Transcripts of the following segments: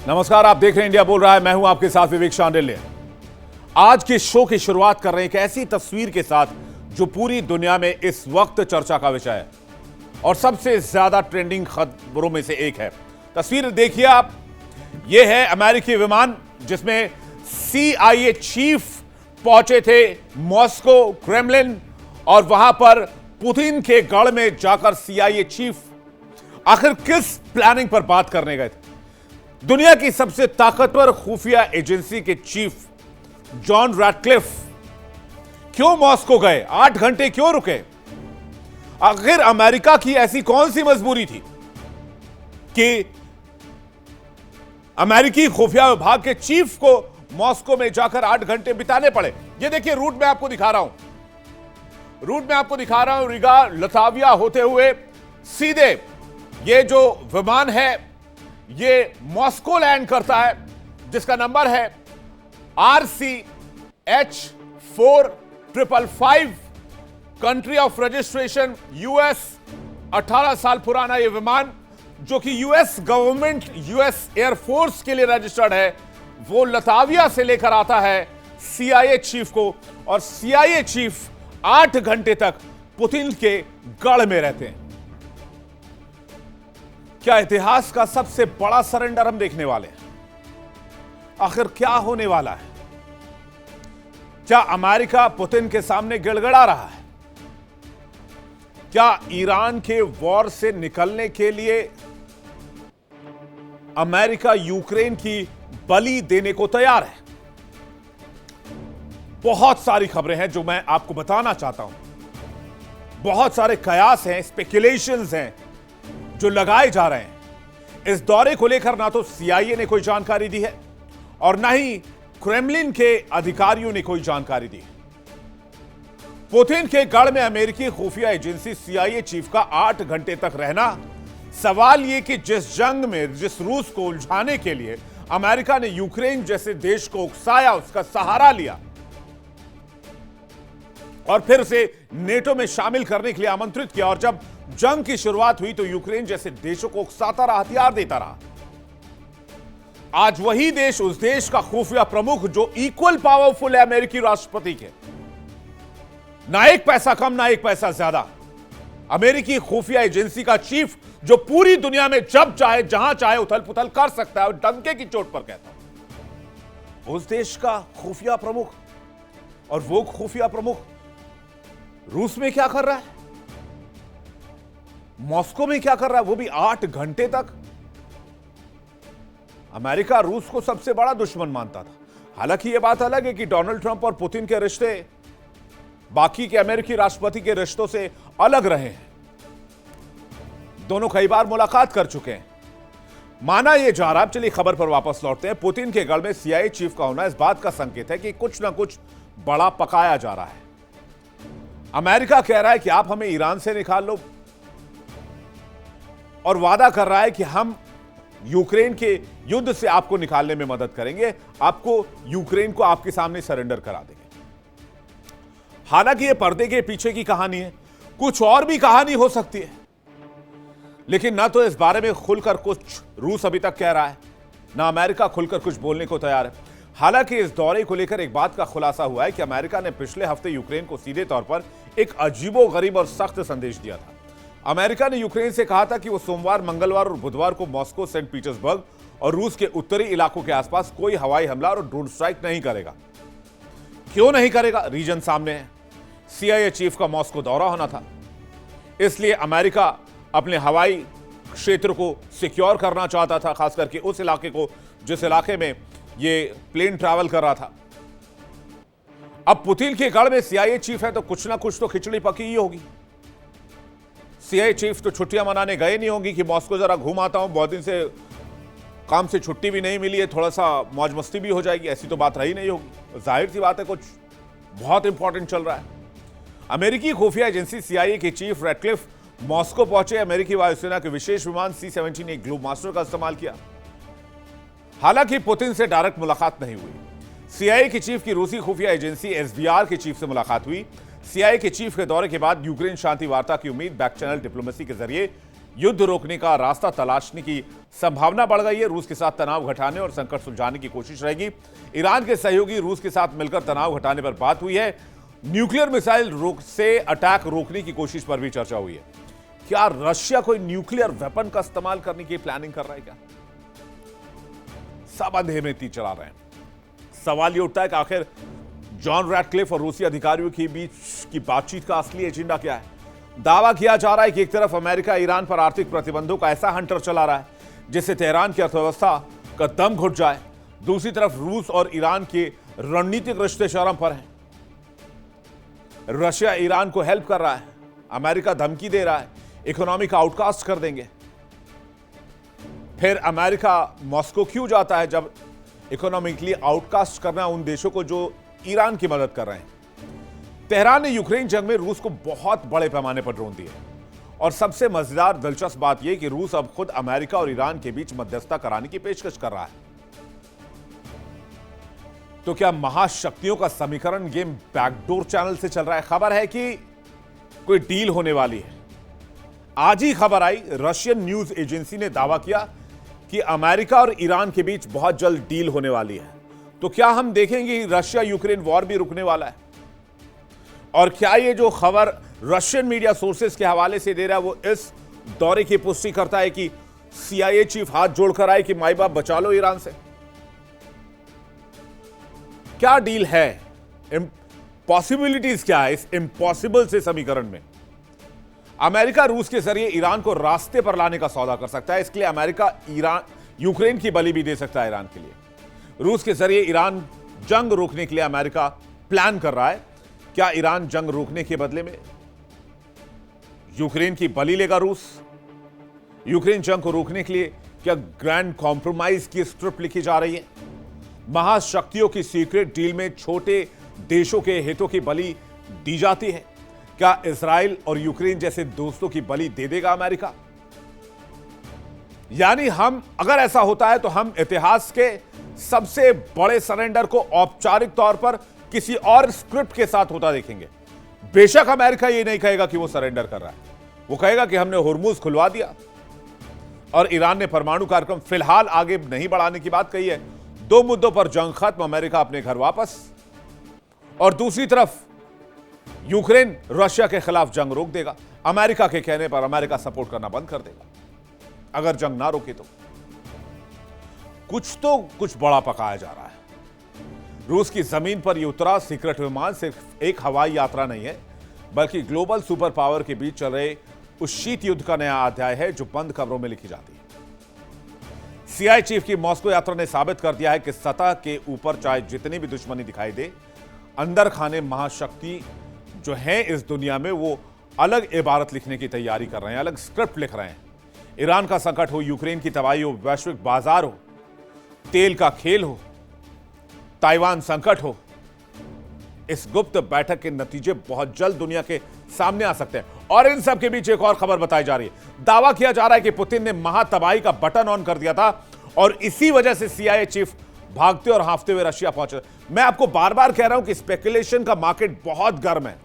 नमस्कार, आप देख रहे हैं इंडिया बोल रहा है। मैं हूं आपके साथ विवेक शांडिल्य। आज के शो की शुरुआत कर रहे हैं एक ऐसी तस्वीर के साथ जो पूरी दुनिया में इस वक्त चर्चा का विषय है और सबसे ज्यादा ट्रेंडिंग खबरों में से एक है। तस्वीर देखिए आप, यह है अमेरिकी विमान जिसमें CIA चीफ पहुंचे थे मॉस्को, क्रेमलिन, और वहां पर पुतिन के गढ़ में जाकर CIA चीफ आखिर किस प्लानिंग पर बात करने गए थे। दुनिया की सबसे ताकतवर खुफिया एजेंसी के चीफ जॉन रैटक्लिफ क्यों मॉस्को गए, 8 घंटे क्यों रुके। आखिर अमेरिका की ऐसी कौन सी मजबूरी थी कि अमेरिकी खुफिया विभाग के चीफ को मॉस्को में जाकर 8 घंटे बिताने पड़े। ये देखिए, रूट में आपको दिखा रहा हूं, रिगा लताविया होते हुए सीधे ये जो विमान है ये मॉस्को लैंड करता है, जिसका नंबर है RCH4555, country of registration US, 18 साल पुराना ये विमान जो कि US गवर्नमेंट, US एयरफोर्स के लिए रजिस्टर्ड है, वो लताविया से लेकर आता है CIA चीफ को, और CIA चीफ 8 घंटे तक पुतिन के गढ़ में रहते हैं। क्या इतिहास का सबसे बड़ा सरेंडर हम देखने वाले हैं? आखिर क्या होने वाला है? क्या अमेरिका पुतिन के सामने गिड़गिड़ा रहा है? क्या ईरान के वॉर से निकलने के लिए अमेरिका यूक्रेन की बलि देने को तैयार है? बहुत सारी खबरें हैं जो मैं आपको बताना चाहता हूं। बहुत सारे कयास हैं, स्पेकुलेशंस हैं जो लगाए जा रहे हैं। इस दौरे को लेकर ना तो CIA ने कोई जानकारी दी है और ना ही क्रेमलिन के अधिकारियों ने कोई जानकारी दी है। पुतिन के गढ़ में अमेरिकी खुफिया एजेंसी CIA चीफ का 8 घंटे तक रहना, सवाल यह कि जिस जंग में जिस रूस को उलझाने के लिए अमेरिका ने यूक्रेन जैसे देश को उकसाया, उसका सहारा लिया और फिर उसे नेटो में शामिल करने के लिए आमंत्रित किया, और जब जंग की शुरुआत हुई तो यूक्रेन जैसे देशों को उकसाता रहा, हथियार देता रहा। आज वही देश, उस देश का खुफिया प्रमुख जो इक्वल पावरफुल है अमेरिकी राष्ट्रपति के, ना एक पैसा कम ना एक पैसा ज्यादा, अमेरिकी खुफिया एजेंसी का चीफ जो पूरी दुनिया में जब चाहे जहां चाहे उथल पुथल कर सकता है और डंके की चोट पर कहता हूं, उस देश का खुफिया प्रमुख, और वो खुफिया प्रमुख रूस में क्या कर रहा है, मॉस्को में क्या कर रहा है, वो भी 8 घंटे तक। अमेरिका रूस को सबसे बड़ा दुश्मन मानता था। हालांकि यह बात अलग है कि डोनाल्ड ट्रंप और पुतिन के रिश्ते बाकी के अमेरिकी राष्ट्रपति के रिश्तों से अलग रहे हैं। दोनों कई बार मुलाकात कर चुके हैं, माना यह जा रहा है। चलिए खबर पर वापस लौटते हैं। पुतिन के गढ़ में CIA चीफ का होना इस बात का संकेत है कि कुछ ना कुछ बड़ा पकाया जा रहा है। अमेरिका कह रहा है कि आप हमें ईरान से निकाल लो, और वादा कर रहा है कि हम यूक्रेन के युद्ध से आपको निकालने में मदद करेंगे, आपको यूक्रेन को आपके सामने सरेंडर करा देंगे। हालांकि यह पर्दे के पीछे की कहानी है, कुछ और भी कहानी हो सकती है, लेकिन ना तो इस बारे में खुलकर कुछ रूस अभी तक कह रहा है, ना अमेरिका खुलकर कुछ बोलने को तैयार है। हालांकि इस दौरे को लेकर एक बात का खुलासा हुआ है कि अमेरिका ने पिछले हफ्ते यूक्रेन को सीधे तौर पर एक अजीबोगरीब और सख्त संदेश दिया था। अमेरिका ने यूक्रेन से कहा था कि वो सोमवार, मंगलवार और बुधवार को मॉस्को, सेंट पीटर्सबर्ग और रूस के उत्तरी इलाकों के आसपास कोई हवाई हमला और ड्रोन स्ट्राइक नहीं करेगा। क्यों नहीं करेगा? रीजन सामने है। CIA चीफ का मॉस्को दौरा होना था, इसलिए अमेरिका अपने हवाई क्षेत्र को सिक्योर करना चाहता था, खास करके उस इलाके को जिस इलाके में ये प्लेन ट्रैवल कर रहा था। अब पुतिन के गढ़ में CIA चीफ है तो कुछ ना कुछ तो खिचड़ी पकी ही होगी। CIA चीफ तो छुट्टियां मनाने गए नहीं होंगी कि मॉस्को जरा घूम आता हूं, बहुत दिन से काम से छुट्टी भी नहीं मिली है, थोड़ा सा मौज मस्ती भी हो जाएगी, ऐसी तो बात रही नहीं होगी। जाहिर सी बात है कुछ बहुत इंपॉर्टेंट चल रहा है। अमेरिकी खुफिया एजेंसी CIA के चीफ रैटक्लिफ मॉस्को पहुंचे। अमेरिकी वायुसेना के विशेष विमान C-17 ने ग्लोब मास्टर का इस्तेमाल किया। हालांकि पुतिन से डायरेक्ट मुलाकात नहीं हुई। CIA के चीफ की रूसी खुफिया एजेंसी SVR के चीफ से मुलाकात हुई। CIA के चीफ के दौरे के बाद यूक्रेन शांति वार्ता की उम्मीद बैक चैनल डिप्लोमेसी के जरिए युद्ध रोकने का रास्ता तलाशने की संभावना बढ़ गई है। रूस के साथ तनाव घटाने और संकट सुलझाने की कोशिश रहेगी। ईरान के सहयोगी रूस के साथ मिलकर तनाव घटाने पर बात हुई है। न्यूक्लियर मिसाइल से अटैक रोकने की कोशिश पर भी चर्चा हुई है। क्या रशिया कोई न्यूक्लियर वेपन का इस्तेमाल करने की प्लानिंग कर रहा है क्या? सब अंधेरे में तीर चला रहे हैं। सवाल यह उठता है कि आखिर जॉन रैटक्लिफ और रूसी अधिकारियों के बीच की बातचीत का असली एजेंडा क्या है? दावा किया जा रहा है कि एक तरफ अमेरिका ईरान पर आर्थिक प्रतिबंधों का ऐसा हंटर चला रहा है जिससे तेहरान की अर्थव्यवस्था का दम घुट जाए। दूसरी तरफ रूस और ईरान के रणनीतिक रिश्ते चरम पर हैं। रशिया ईरान को हेल्प कर रहा है, अमेरिका धमकी दे रहा है इकोनॉमिक आउटकास्ट कर देंगे। फिर अमेरिका मॉस्को क्यों जाता है जब इकोनॉमिकली आउटकास्ट करना उन देशों को जो ईरान की मदद कर रहे हैं? तेहरान ने यूक्रेन जंग में रूस को बहुत बड़े पैमाने पर ड्रोन दिए और सबसे मजेदार दिलचस्प बात यह कि रूस अब खुद अमेरिका और ईरान के बीच मध्यस्थता कराने की पेशकश कर रहा है। तो क्या महाशक्तियों का समीकरण गेम बैकडोर चैनल से चल रहा है? खबर है कि कोई डील होने वाली है। आज ही खबर आई, रशियन न्यूज एजेंसी ने दावा किया कि अमेरिका और ईरान के बीच बहुत जल्द डील होने वाली है। तो क्या हम देखेंगे रशिया यूक्रेन वॉर भी रुकने वाला है? और क्या ये जो खबर रशियन मीडिया सोर्सेस के हवाले से दे रहा है वो इस दौरे की पुष्टि करता है कि सीआईए चीफ हाथ जोड़कर आए कि माई बाप बचा लो ईरान से? क्या डील है? पॉसिबिलिटीज क्या है इस इम्पॉसिबल से समीकरण में? अमेरिका रूस के जरिए ईरान को रास्ते पर लाने का सौदा कर सकता है। इसके लिए अमेरिका यूक्रेन की बलि भी दे सकता है ईरान के लिए। रूस के जरिए ईरान जंग रोकने के लिए अमेरिका प्लान कर रहा है। क्या ईरान जंग रोकने के बदले में यूक्रेन की बलि लेगा रूस? यूक्रेन जंग को रोकने के लिए क्या ग्रैंड कॉम्प्रोमाइज की स्क्रिप्ट लिखी जा रही है? महाशक्तियों की सीक्रेट डील में छोटे देशों के हितों की बलि दी जाती है? क्या इजराइल और यूक्रेन जैसे दोस्तों की बलि दे देगा अमेरिका? यानी अगर ऐसा होता है तो हम इतिहास के सबसे बड़े सरेंडर को औपचारिक तौर पर किसी और स्क्रिप्ट के साथ होता देखेंगे। बेशक अमेरिका ये नहीं कहेगा कि वो सरेंडर कर रहा है, वो कहेगा कि हमने होर्मुज खुलवा दिया। और ईरान ने परमाणु कार्यक्रम फिलहाल आगे नहीं बढ़ाने की बात कही है। 2 मुद्दों पर जंग खत्म, अमेरिका अपने घर वापस। और दूसरी तरफ यूक्रेन रशिया के खिलाफ जंग रोक देगा। अमेरिका के कहने पर अमेरिका सपोर्ट करना बंद कर देगा अगर जंग ना रोके तो। कुछ बड़ा पकाया जा रहा है। रूस की जमीन पर यह उतरा सीक्रेट विमान सिर्फ एक हवाई यात्रा नहीं है, बल्कि ग्लोबल सुपर पावर के बीच चल रहे उस शीत युद्ध का नया अध्याय है जो बंद खबरों में लिखी जाती है। सीआईए चीफ की मॉस्को यात्रा ने साबित कर दिया है कि सतह के ऊपर चाहे जितनी भी दुश्मनी दिखाई दे, अंदर खाने महाशक्ति जो है इस दुनिया में वो अलग इबारत लिखने की तैयारी कर रहे हैं, अलग स्क्रिप्ट लिख रहे हैं। ईरान का संकट हो, यूक्रेन की तबाही हो, वैश्विक बाजार हो, तेल का खेल हो, ताइवान संकट हो, इस गुप्त बैठक के नतीजे बहुत जल्द दुनिया के सामने आ सकते हैं। और इन सब के बीच एक और खबर बताई जा रही है। दावा किया जा रहा है कि पुतिन ने महातबाही का बटन ऑन कर दिया था और इसी वजह से सीआईए चीफ भागते और हांफते हुए रशिया पहुंचे। मैं आपको बार बार कह रहा हूं कि स्पेकुलेशन का मार्केट बहुत गर्म है।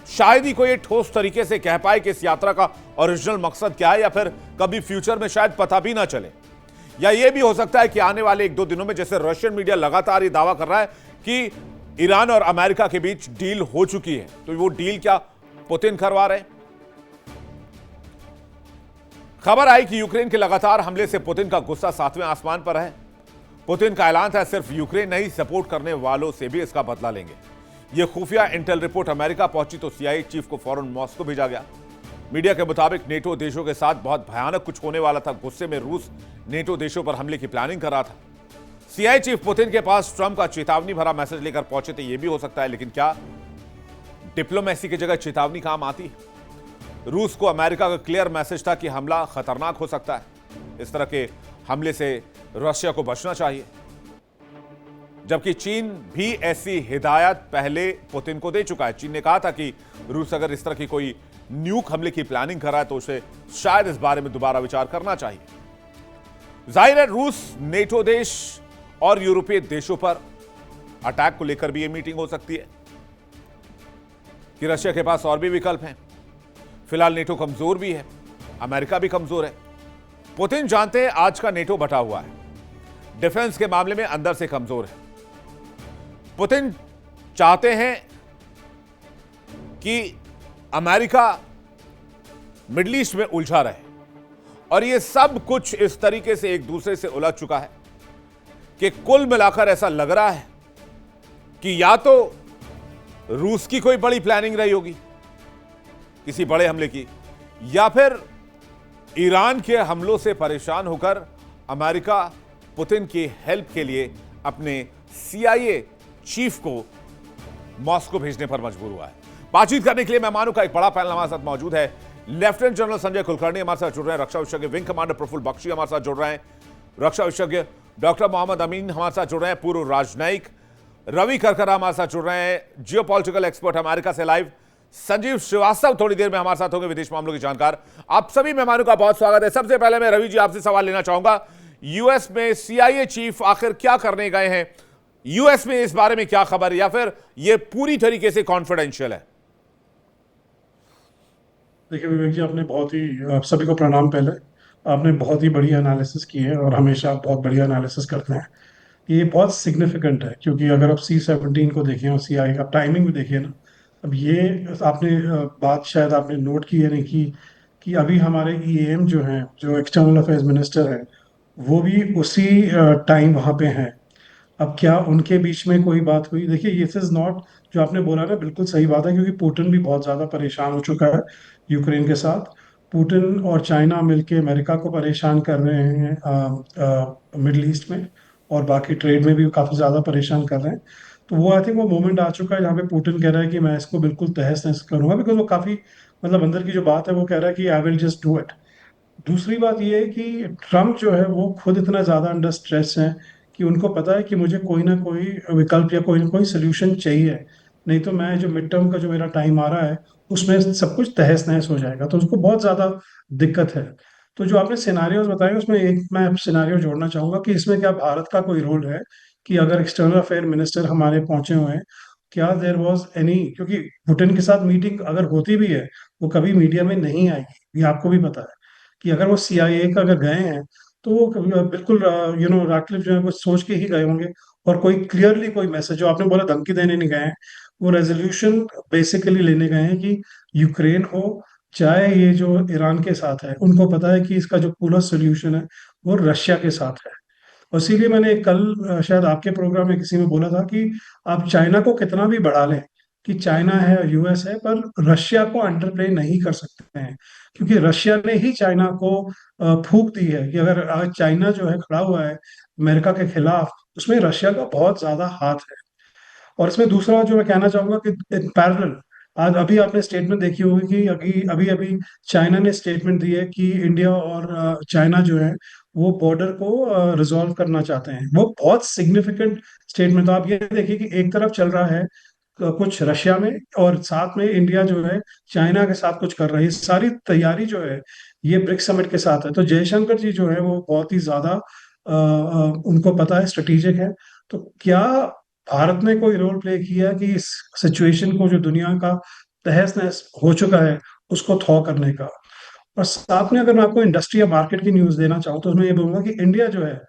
शायद ही कोई ठोस तरीके से कह पाए कि इस यात्रा का ओरिजिनल मकसद क्या है, या फिर कभी फ्यूचर में शायद पता भी ना चले। या यह भी हो सकता है कि आने वाले 1-2 दिनों में, जैसे रशियन मीडिया लगातार ये दावा कर रहा है कि ईरान और अमेरिका के बीच डील हो चुकी है, तो वो डील क्या पुतिन करवा रहे हैं? खबर आई कि यूक्रेन के लगातार हमले से पुतिन का गुस्सा 7वें आसमान पर है। पुतिन का ऐलान था सिर्फ यूक्रेन नहीं, सपोर्ट करने वालों से भी इसका बदला लेंगे। यह खुफिया इंटेल रिपोर्ट अमेरिका पहुंची तो सीआईए चीफ को फौरन मॉस्को भेजा गया। मीडिया के मुताबिक नेटो देशों के साथ बहुत भयानक कुछ होने वाला था। गुस्से में रूस नेटो देशों पर हमले की प्लानिंग कर रहा था। सीआईए चीफ पुतिन के पास ट्रंप का चेतावनी भरा मैसेज लेकर पहुंचे थे, यह भी हो सकता है। लेकिन क्या डिप्लोमेसी की जगह चेतावनी काम आती है? रूस को अमेरिका का क्लियर मैसेज था कि हमला खतरनाक हो सकता है। इस तरह के हमले से रशिया को बचना चाहिए। जबकि चीन भी ऐसी हिदायत पहले पुतिन को दे चुका है। चीन ने कहा था कि रूस अगर इस तरह की कोई न्यूक हमले की प्लानिंग कर रहा है तो उसे शायद इस बारे में दोबारा विचार करना चाहिए। जाहिर है रूस नेटो देश और यूरोपीय देशों पर अटैक को लेकर भी यह मीटिंग हो सकती है कि रशिया के पास और भी विकल्प हैं। फिलहाल नेटो कमजोर भी है। अमेरिका भी कमजोर है। पुतिन जानते हैं आज का नेटो बटा हुआ है, डिफेंस के मामले में अंदर से कमजोर है। पुतिन चाहते हैं कि अमेरिका मिडिल ईस्ट में उलझा रहे, और यह सब कुछ इस तरीके से एक दूसरे से उलझ चुका है कि कुल मिलाकर ऐसा लग रहा है कि या तो रूस की कोई बड़ी प्लानिंग रही होगी किसी बड़े हमले की, या फिर ईरान के हमलों से परेशान होकर अमेरिका पुतिन की हेल्प के लिए अपने CIA चीफ को मॉस्को भेजने पर मजबूर हुआ है। बातचीत करने के लिए मेहमानों का एक बड़ा पैनल हमारे साथ मौजूद है। लेफ्टिनेंट जनरल संजय कुलकर्णी हमारे साथ जुड़ रहे हैं, रक्षा विशेषज्ञ विंग कमांडर प्रफुल्ल बख्शी हमारे साथ जुड़ रहे हैं, रक्षा विशेषज्ञ डॉक्टर मोहम्मद अमीन हमारे साथ जुड़ रहे हैं, पूर्व राजनयिक रवि करकरा हमारे साथ जुड़ रहे हैं, जियोपॉलिटिकल एक्सपर्ट अमेरिका से लाइव संजीव श्रीवास्तव थोड़ी देर में हमारे साथ होंगे, विदेश मामलों के जानकार। आप सभी मेहमानों का बहुत स्वागत है। सबसे पहले मैं रवि जी आपसे सवाल लेना चाहूंगा, यूएस में CIA चीफ आखिर क्या करने गए हैं? यूएस में इस बारे में क्या खबर, या फिर यह पूरी तरीके से कॉन्फिडेंशियल है? देखिए विवेक जी, आपने बहुत ही आप सभी को प्रणाम। पहले आपने बहुत ही बढ़िया एनालिसिस की है और हमेशा आप बहुत बढ़िया एनालिसिस करते हैं। ये बहुत सिग्निफिकेंट है क्योंकि अगर आप C-17 को देखें और CIA का टाइमिंग भी देखिए ना, अब ये आपने बात शायद आपने नोट की है नहीं कि अभी हमारे EAM जो हैं, जो एक्सटर्नल अफेयर्स मिनिस्टर हैं, वो भी उसी टाइम वहाँ पे हैं। अब क्या उनके बीच में कोई बात हुई? देखिए ये इज नॉट, जो आपने बोला ना बिल्कुल सही बात है, क्योंकि पुतिन भी बहुत ज़्यादा परेशान हो चुका है यूक्रेन के साथ। पुतिन और चाइना मिलके अमेरिका को परेशान कर रहे हैं मिडिल ईस्ट में, और बाकी ट्रेड में भी काफ़ी ज़्यादा परेशान कर रहे हैं। तो वो आई थिंक वो मोमेंट आ चुका है जहाँ पे पुतिन कह रहा है कि मैं इसको बिल्कुल तहस नहस करूंगा, बिकॉज वो काफ़ी मतलब अंदर की जो बात है वो कह रहा है कि I will just do it. दूसरी बात यह है कि ट्रम्प जो है वो खुद इतना ज़्यादा अंडर स्ट्रेस है कि उनको पता है कि मुझे कोई ना कोई विकल्प या कोई ना कोई सोल्यूशन चाहिए, नहीं तो मैं जो मिड टर्म का जो मेरा टाइम आ रहा है उसमें सब कुछ तहस नहस हो जाएगा। तो उसको बहुत ज़्यादा दिक्कत है। तो जो आपने सिनारियोज बताए उसमें एक मैं सिनारियो जोड़ना चाहूँगा कि इसमें क्या भारत का कोई रोल है कि अगर एक्सटर्नल अफेयर मिनिस्टर हमारे पहुंचे हुए हैं, क्या देर वॉज एनी, क्योंकि पुतिन के साथ मीटिंग अगर होती भी है वो कभी मीडिया में नहीं आएगी, ये आपको भी पता है कि अगर वो CIA का अगर गए हैं तो वो बिल्कुल राटक्लिफ जो है कुछ सोच के ही गए होंगे, और कोई क्लियरली कोई मैसेज, जो आपने बोला धमकी देने नहीं गए हैं, वो रेजोल्यूशन बेसिकली लेने गए हैं कि यूक्रेन हो चाहे ये जो ईरान के साथ है, उनको पता है कि इसका जो पूरा सोल्यूशन है वो रशिया के साथ है। और इसीलिए मैंने कल शायद आपके प्रोग्राम में किसी में बोला था कि आप चाइना को कितना भी बढ़ा लें कि चाइना है US है, पर रशिया को अंडरप्ले नहीं कर सकते हैं, क्योंकि रशिया ने ही चाइना को फूंक दी है कि अगर आज चाइना जो है खड़ा हुआ है अमेरिका के खिलाफ, उसमें रशिया का बहुत ज्यादा हाथ है। और इसमें दूसरा जो मैं कहना चाहूंगा कि इन पैरेलल, आज अभी आपने स्टेटमेंट देखी होगी कि अभी अभी अभी चाइना ने स्टेटमेंट दी है कि इंडिया और चाइना जो है वो बॉर्डर को रिजॉल्व करना चाहते हैं। वो बहुत सिग्निफिकेंट स्टेटमेंट। तो आप ये देखिए कि एक तरफ चल रहा है कुछ रशिया में, और साथ में इंडिया जो है चाइना के साथ कुछ कर रही है। सारी तैयारी जो है ये ब्रिक्स समिट के साथ है। तो जयशंकर जी जो है वो बहुत ही ज्यादा उनको पता है, स्ट्रेटेजिक है। तो क्या भारत ने कोई रोल प्ले किया कि इस सिचुएशन को, जो दुनिया का तहस नहस हो चुका है, उसको थॉ करने का? और साथ में अगर मैं आपको इंडस्ट्री या मार्केट की न्यूज देना चाहूँ तो उसमें ये बोलूंगा कि इंडिया जो है,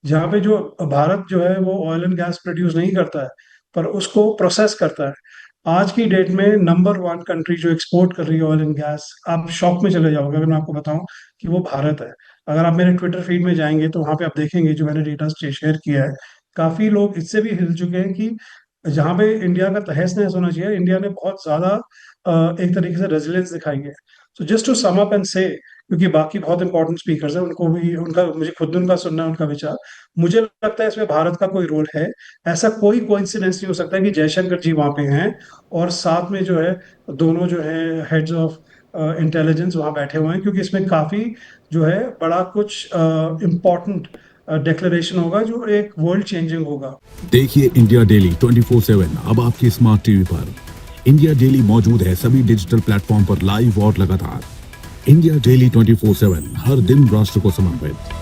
जहाँ पे जो भारत जो है वो ऑयल एंड गैस प्रोड्यूस नहीं करता है पर उसको प्रोसेस करता है, आज की डेट में नंबर 1 कंट्री जो एक्सपोर्ट कर रही है ऑयल एंड गैस, आप शॉक में चले जाओगे अगर मैं आपको बताऊं कि वो भारत है। अगर आप मेरे ट्विटर फीड में जाएंगे तो वहां पे आप देखेंगे जो मैंने डेटा शेयर किया है, काफी लोग इससे भी हिल चुके हैं कि जहाँ पे इंडिया का तहस नहस होना चाहिए, इंडिया ने बहुत ज्यादा एक तरीके से रेजिलियंस दिखाई है। So just to sum up and say, क्योंकि बाकी बहुत इंपॉर्टेंट स्पीकर्स हैं, उनको भी उनका, मुझे खुद उनका सुनना है, उनका विचार। मुझे लगता है इसमें भारत का कोई रोल है। ऐसा कोई कोइंसिडेंस नहीं हो सकता कि जयशंकर जी वहाँ पे हैं और साथ में जो है दोनों जो है हेड्स ऑफ इंटेलिजेंस वहाँ बैठे हुए हैं, क्योंकि इसमें काफी जो है बड़ा कुछ इम्पोर्टेंट डिक्लेरेशन होगा जो एक वर्ल्ड चेंजिंग होगा। देखिए इंडिया डेली 24/7 अब आपकी स्मार्ट टीवी पर। इंडिया डेली मौजूद है सभी डिजिटल प्लेटफॉर्म पर लाइव और लगातार। इंडिया डेली 24/7 हर दिन राष्ट्र को समर्पित।